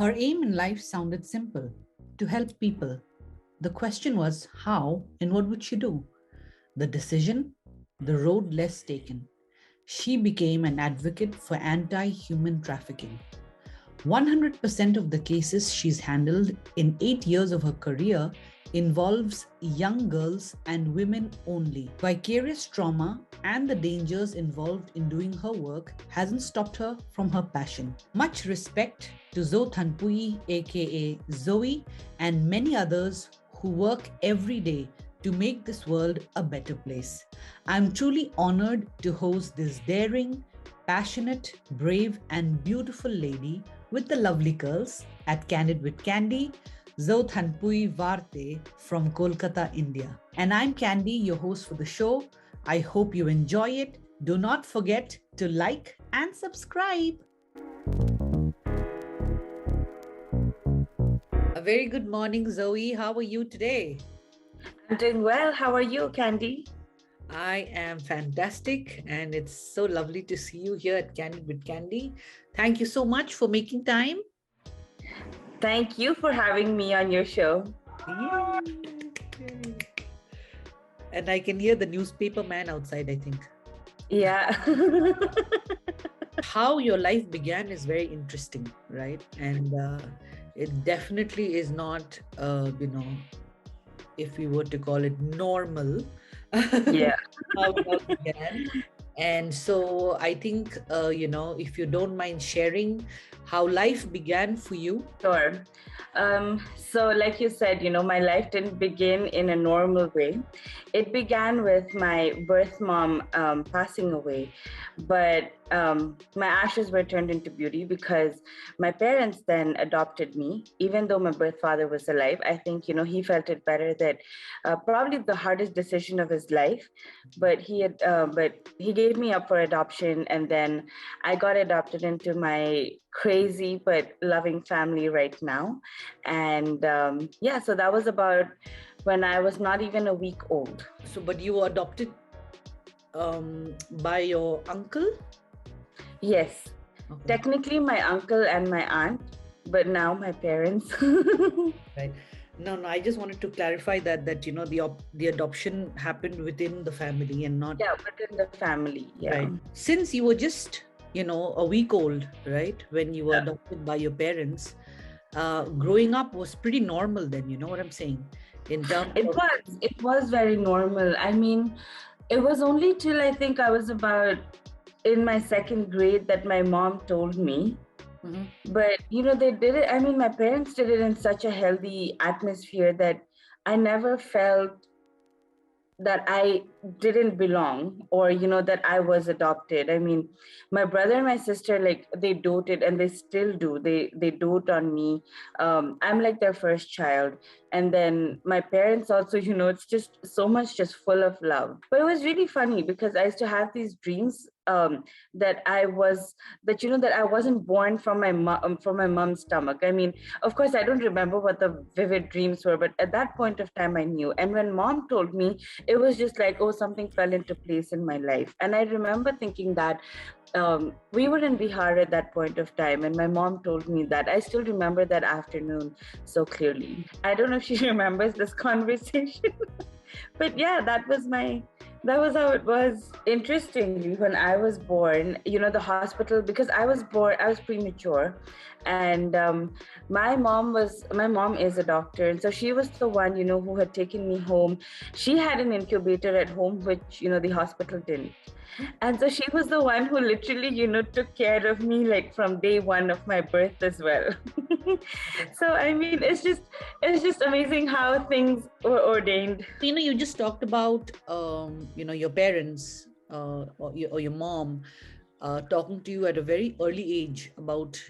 Her aim in life sounded simple: to help people. The question was how and what would she do? The decision, the road less taken. She became an advocate for anti human trafficking. 100% of the cases she's handled in 8 years of her career involves young girls and women only. Vicarious trauma and the dangers involved in doing her work hasn't stopped her from her passion. Much respect to Zothanpuii, aka Zoe, and many others who work every day to make this world a better place. I'm truly honored to host this daring, passionate, brave, and beautiful lady with the lovely curls at Candid with Candy, Zothanpuii Varte from Kolkata, India. And I'm Candy, your host for the show. I hope you enjoy it. Do not forget to like and subscribe. A very good morning, Zoe. How are you today? I'm doing well. How are you, Candy? I am fantastic, and it's so lovely to see you here at Candid with Candy. Thank you so much for making time. Thank you for having me on your show. Yay. And I can hear the newspaper man outside, I think. Yeah. How your life began is very interesting, right? And it definitely is not, if we were to call it normal, Yeah. how it all began. And so I think, if you don't mind sharing how life began for you. Sure. So like you said, my life didn't begin in a normal way. It began with my birth mom passing away. But my ashes were turned into beauty because my parents then adopted me, even though my birth father was alive. I think, he felt it better that probably the hardest decision of his life, but he gave me up for adoption. And then I got adopted into my crazy but loving family right now. And so that was about when I was not even a week old. So, but you were adopted by your uncle? Yes. Okay. Technically my uncle and my aunt, but now my parents. Right. No, I just wanted to clarify that the adoption happened within the family and not within the family. Yeah. Right. Since you were just a week old, right, when you were adopted by your parents, growing up was pretty normal then, you know what I'm saying, in terms it was very normal. I mean, it was only till I think I was about in my second grade that my mom told me. Mm-hmm. But they did it. I mean, my parents did it in such a healthy atmosphere that I never felt that I didn't belong, or that I was adopted. I mean, my brother and my sister, like, they doted, and they still do. They dote on me. I'm like their first child. And then my parents also, it's just so much, just full of love. But it was really funny because I used to have these dreams that I wasn't born from my mom's stomach. I mean, of course, I don't remember what the vivid dreams were, but at that point of time, I knew. And when mom told me, it was just like, oh, something fell into place in my life. And I remember thinking that we were in Bihar at that point of time, and my mom told me that. I still remember that afternoon so clearly. I don't know if she remembers this conversation, but yeah, that was how it was. Interestingly, when I was born, the hospital, because I was premature, and my mom is a doctor, and so she was the one, who had taken me home. She had an incubator at home, which, the hospital didn't. And so she was the one who literally, took care of me, like, from day one of my birth as well. So, I mean, it's just amazing how things were ordained. You just talked about, your parents or your mom talking to you at a very early age about,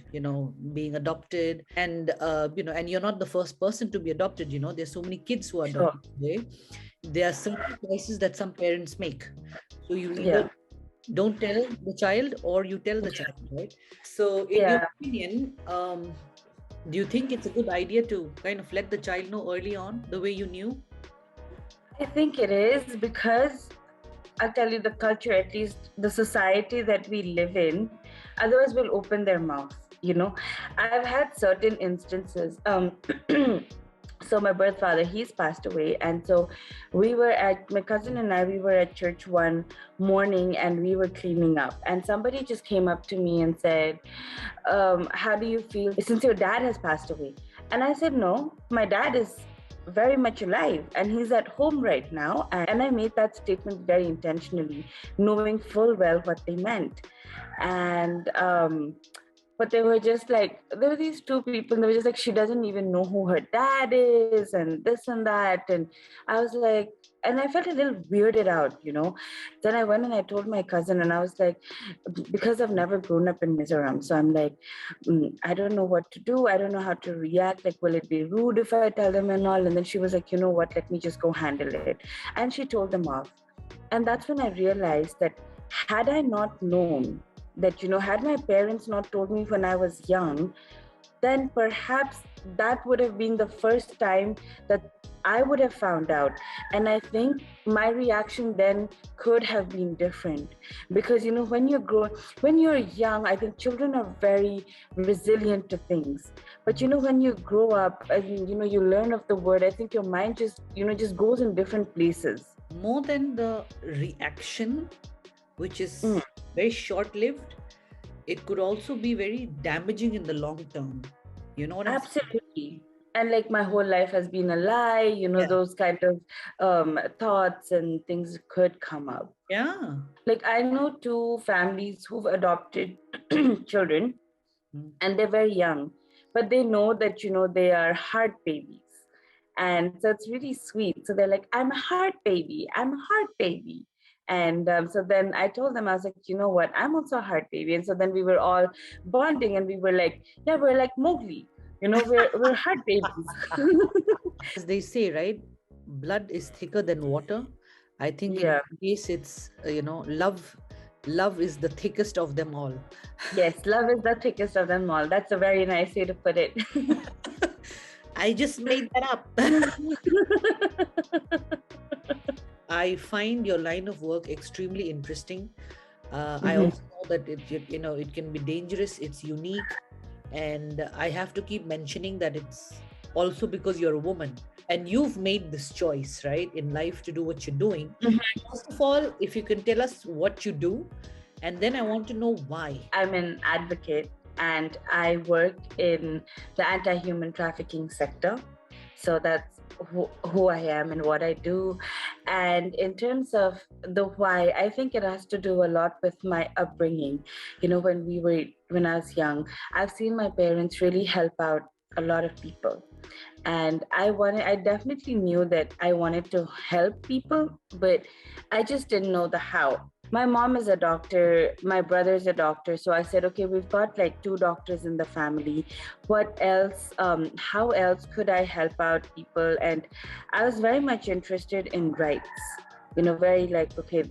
being adopted. And, and you're not the first person to be adopted. There's so many kids who are adopted today. There are certain choices that some parents make. So you either don't tell the child or you tell the child, right? So in your opinion, do you think it's a good idea to kind of let the child know early on the way you knew? I think it is, because I'll tell you, the culture, at least the society that we live in, otherwise will open their mouth. I've had certain instances. So my birth father, he's passed away, and so my cousin and I, we were at church one morning, and we were cleaning up, and somebody just came up to me and said, how do you feel since your dad has passed away? And I said, no, my dad is very much alive and he's at home right now. And I made that statement very intentionally, knowing full well what they meant. And but they were just like, there were these two people, and they were just like, she doesn't even know who her dad is, and this and that. And I was like, and I felt a little weirded out. Then I went and I told my cousin, and I was like, because I've never grown up in Mizoram, so I'm like, I don't know what to do. I don't know how to react. Like, will it be rude if I tell them and all? And then she was like, you know what, let me just go handle it. And she told them off. And that's when I realized that had I not known that, had my parents not told me when I was young, then perhaps that would have been the first time that I would have found out. And I think my reaction then could have been different. Because, when you're young, I think children are very resilient to things. But, when you grow up and, you learn of the word, I think your mind just goes in different places. More than the reaction, which is very short-lived, it could also be very damaging in the long term. You know what I'm saying? Absolutely. And like my whole life has been a lie, those kind of thoughts and things could come up. Yeah. Like I know two families who've adopted children and they're very young, but they know that, they are heart babies. And so it's really sweet. So they're like, I'm a heart baby. I'm a heart baby. And so then I told them, I was like, you know what? I'm also a heart baby. And so then we were all bonding and we were like, yeah, we're like Mowgli. We're heart babies. As they say, right? Blood is thicker than water. I think in this case, it's, love is the thickest of them all. Yes, love is the thickest of them all. That's a very nice way to put it. I just made that up. I find your line of work extremely interesting. I also know that it can be dangerous. It's unique. And I have to keep mentioning that it's also because you're a woman and you've made this choice, right, in life to do what you're doing. First of all, if you can tell us what you do, and then I want to know why. I'm an advocate and I work in the anti-human trafficking sector. So that's who I am and what I do. And in terms of the why, I think it has to do a lot with my upbringing. When I was young, I've seen my parents really help out a lot of people. And I definitely knew that I wanted to help people, but I just didn't know the how. My mom is a doctor, my brother is a doctor. So I said, okay, we've got like 2 doctors in the family. What else, how else could I help out people? And I was very much interested in rights, very like, okay,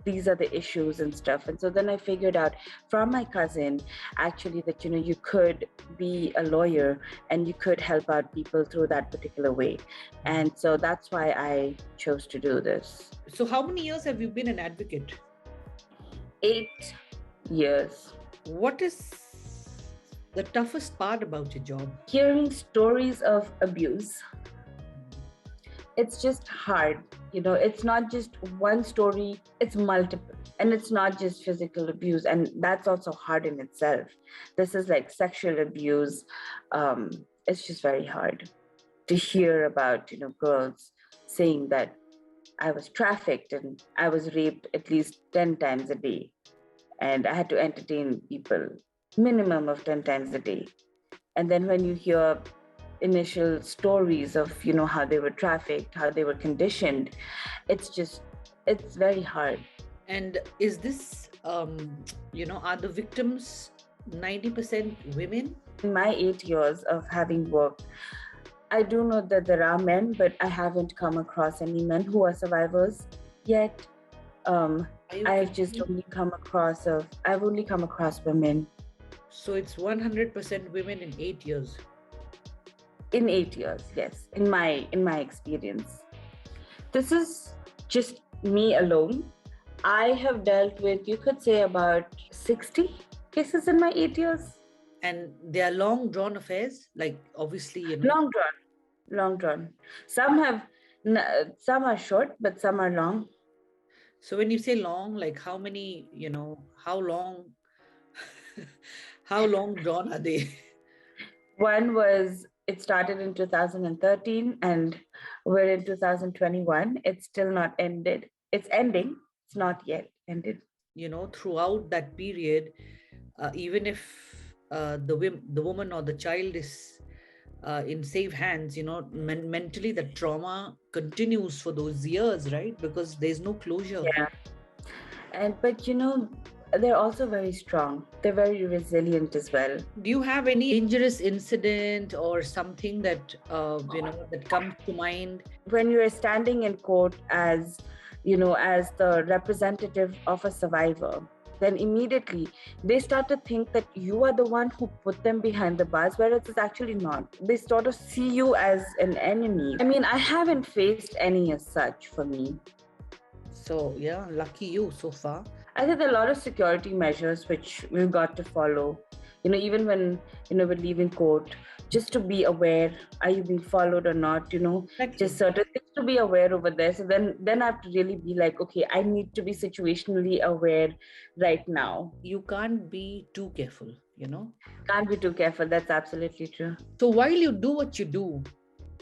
these are the issues and stuff. And so then I figured out from my cousin actually that, you could be a lawyer and you could help out people through that particular way. And so that's why I chose to do this. So how many years have you been an advocate? 8 years. What is the toughest part about your job? Hearing stories of abuse. It's just hard. It's not just one story, it's multiple. And it's not just physical abuse. And that's also hard in itself. This is like sexual abuse. It's just very hard to hear about, girls saying that I was trafficked and I was raped at least 10 times a day. And I had to entertain people minimum of 10 times a day. And then when you hear initial stories of, how they were trafficked, how they were conditioned, it's very hard. And is this, are the victims 90% women? In my 8 years of having worked, I do know that there are men, but I haven't come across any men who are survivors yet. I've only come across women. So it's 100% women in 8 years. In 8 years, yes, in my experience. This is just me alone. I have dealt with, you could say, about 60 cases in my 8 years. And they are long drawn affairs, like obviously, Long drawn. Some have, some are short, but some are long. So when you say long, like how many, how long, how long drawn are they? One was, it started in 2013 and we're in 2021. It's still not ended. It's ending. It's not yet ended. Throughout that period, even if the woman or the child is in safe hands, mentally the trauma continues for those years, right? Because there's no closure. Yeah. But they're also very strong. They're very resilient as well. Do you have any dangerous incident or something that that comes to mind? When you're standing in court as, as the representative of a survivor, then immediately they start to think that you are the one who put them behind the bars, whereas it's actually not. They sort of see you as an enemy. I mean, I haven't faced any as such for me. So yeah, lucky you so far. I think there are a lot of security measures which we've got to follow. Even when, we're leaving court, just to be aware, are you being followed or not? Exactly. Just certain things to be aware over there. So then I have to really be like, okay, I need to be situationally aware right now. You can't be too careful, Can't be too careful. That's absolutely true. So while you do what you do,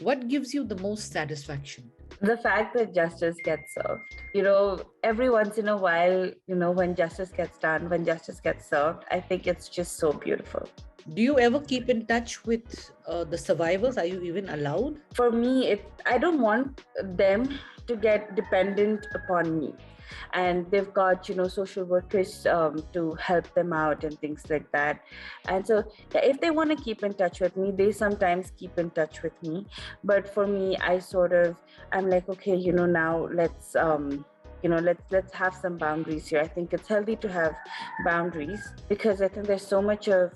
what gives you the most satisfaction? The fact that justice gets served. Every once in a while, when justice gets done, when justice gets served, I think it's just so beautiful. Do you ever keep in touch with the survivors? Are you even allowed? For me, I don't want them to get dependent upon me. And they've got, social workers to help them out and things like that. And so if they want to keep in touch with me, they sometimes keep in touch with me. But for me, I'm like, okay, now let's have some boundaries here. I think it's healthy to have boundaries because I think there's so much of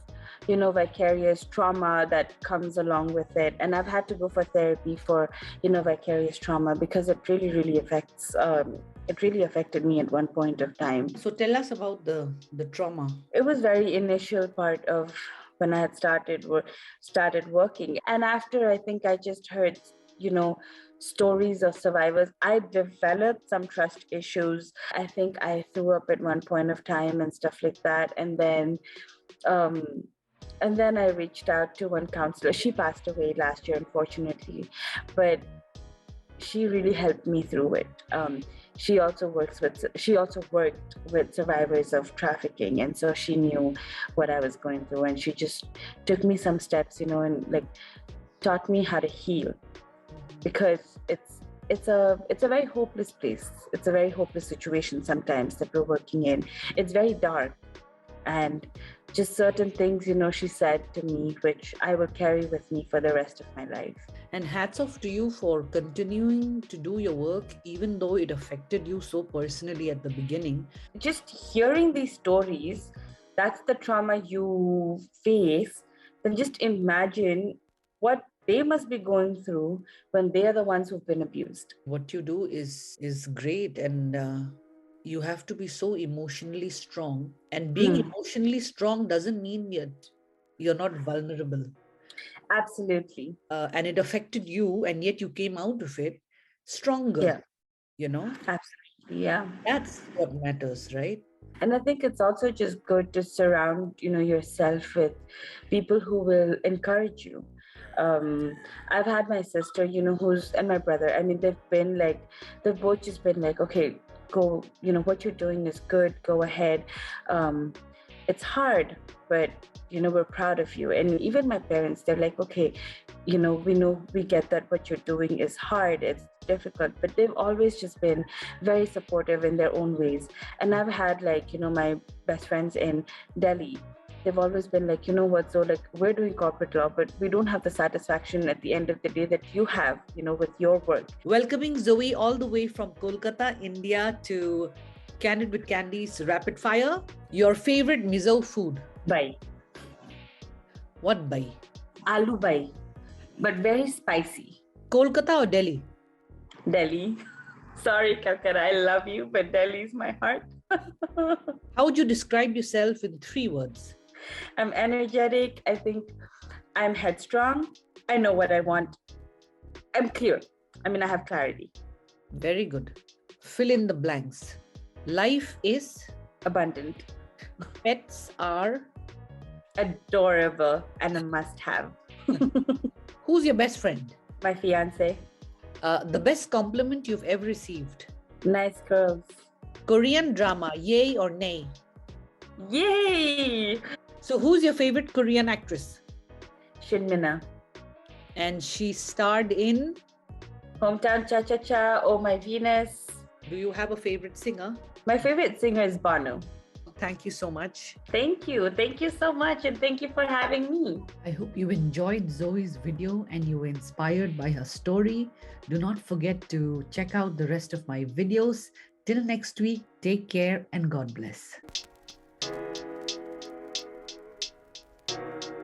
vicarious trauma that comes along with it. And I've had to go for therapy for vicarious trauma because it really, really affects it really affected me at one point of time. So tell us about the trauma. It was very initial part of when I had started working. And after, I think I just heard stories of survivors, I developed some trust issues. I think I threw up at one point of time and stuff like that. And then I reached out to one counselor. She passed away last year, unfortunately, but she really helped me through it. She also worked with survivors of trafficking, and so she knew what I was going through, and she just took me some steps, and like taught me how to heal, because it's a very hopeless place. It's a very hopeless situation sometimes that we're working in. It's very dark, and just certain things, she said to me, which I will carry with me for the rest of my life. And hats off to you for continuing to do your work, even though it affected you so personally at the beginning. Just hearing these stories, that's the trauma you face. Then just imagine what they must be going through when they are the ones who've been abused. What you do is great, and you have to be so emotionally strong. And being emotionally strong doesn't mean you're not vulnerable. Absolutely. And it affected you, and yet you came out of it stronger. Yeah. Absolutely. Yeah. That's what matters, right? And I think it's also just good to surround, yourself with people who will encourage you. I've had my sister, and my brother. I mean, they've both just been like, okay, go, what you're doing is good, go ahead. It's hard, but we're proud of you. And even my parents, they're like, okay, we get that what you're doing is hard, it's difficult, but they've always just been very supportive in their own ways. And I've had my best friends in Delhi. They've always been like, what, so we're doing corporate law, but we don't have the satisfaction at the end of the day that you have, with your work. Welcoming Zoe all the way from Kolkata, India to Candid with Candy's Rapid Fire. Your favorite miso food? Bai. What bai? Aloo bai, but very spicy. Kolkata or Delhi? Delhi. Sorry, Calcutta, I love you, but Delhi's my heart. How would you describe yourself in 3 words? I'm energetic. I think I'm headstrong. I know what I want. I'm clear. I mean, I have clarity. Very good. Fill in the blanks. Life is abundant. Pets are adorable and a must-have. Who's your best friend? My fiance. The best compliment you've ever received? Nice curls. Korean drama, yay or nay? Yay! So who's your favorite Korean actress? Shin Mina. And she starred in Hometown Cha-Cha-Cha, Oh My Venus. Do you have a favorite singer? My favorite singer is Banu. Thank you so much. Thank you. Thank you so much. And thank you for having me. I hope you enjoyed Zoe's video and you were inspired by her story. Do not forget to check out the rest of my videos. Till next week, take care and God bless.